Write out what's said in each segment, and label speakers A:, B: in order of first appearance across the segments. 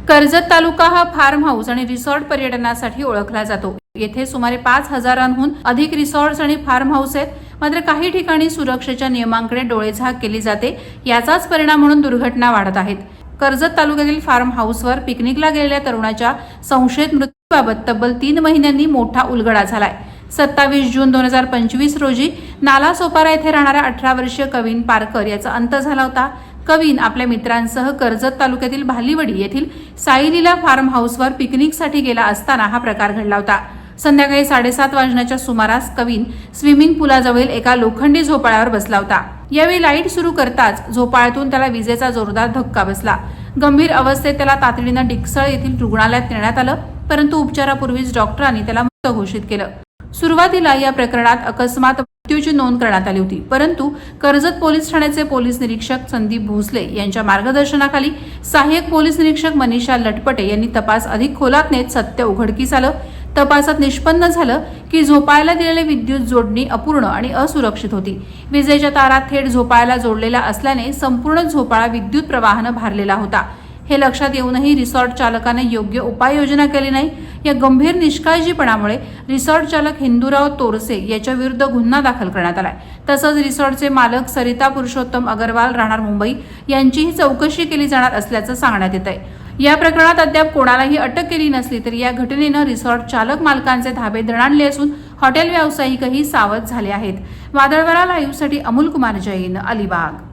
A: कर्जत तालुका हा form house आणि resort पर्यटनासाठी ओळखला जातो। येथे सुमारे 5,000हून अधिक रिसॉर्ट्स आणि फार्म हाऊस आहेत। मात्र काही ठिकाणी सुरक्षेच्या नियमांकडे डोळेझाक केली जाते, याचाच परिणाम म्हणून दुर्घटना वाढत आहेत। कर्जत तालुक्यातील फार्म हाऊसवर पिकनिकला गेलेल्या तरुणाच्या संशयित मृत्यूबाबत तब्बल 3 महिन्यांनी मोठा उलगडा झालाय। 27 जून 2025 रोजी नालासोपारा येथे राहणाऱ्या 18 वर्षीय कविन पारकर याचा अंत झाला होता। कविन आपल्या मित्रांसह कर्जत तालुक्यातील भालीवडी येथील साईलीला फार्म हाऊसवर पिकनिकसाठी गेला असताना हा प्रकार घडला होता। संध्याकाळी 7:30 वाजण्याच्या सुमारास कविन स्विमिंग पूलाजवळील एका लोखंडी झोपाळ्यावर बसला होता। यावेळी लाईट सुरू करताच झोपाळ्यातून त्याला विजेचा जोरदार धक्का बसला। गंभीर अवस्थेत त्याला तातडीने डिकसळ येथील रुग्णालयात नेण्यात आलं, परंतु उपचारापूर्वीच डॉक्टरांनी त्याला मृत घोषित केलं। सुरुवातीला या प्रकरणात अकस्मात मृत्यूची नोंद करण्यात आली होती, परंतु कर्जत पोलीस ठाण्याचे पोलीस निरीक्षक संदीप भोसले यांच्या मार्गदर्शनाखाली सहाय्यक पोलीस निरीक्षक मनीषा लटपटे यांनी तपास अधिक खोलात नेत सत्य उघडकीस आलं। तपासात निष्पन्न झालं की झोपाळ्याला दिलेली विद्युत जोडणी अपूर्ण आणि असुरक्षित होती। विजेच्या तारा थेट झोपाळ्याला जोडलेल्या असल्याने संपूर्ण झोपाळा विद्युत प्रवाहाने भारलेला होता। हे लक्षात येऊनही रिसॉर्ट चालकाने योग्य उपाययोजना केली नाही। या गंभीर निष्काळजीपणामुळे रिसॉर्ट चालक हिंदूराव तोरसे याच्या विरुद्ध गुन्हा दाखल करण्यात आलाय। तसंच रिसॉर्टचे मालक सरिता पुरुषोत्तम अग्रवाल राहणार मुंबई यांचीही चौकशी केली जाणार असल्याचं सांगण्यात येत आहे। या प्रकरणात अद्याप कोणालाही अटक केली नसली तरी या घटनेनं रिसॉर्ट चालक मालकांचे धाबे दणाणले असून हॉटेल व्यावसायिकही सावध झाले आहेत। वादळवारा लाईव्हसाठी अमोल कुमार जैन, अलिबाग।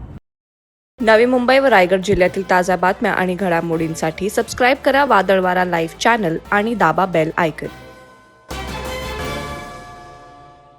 B: नवी मुंबई व रायगड जिल्ह्यातील ताज्या बातम्या आणि घडामोडींसाठी सबस्क्राईब करा वादळवारा लाईव्ह चॅनल आणि दाबा बेल आयकॉन।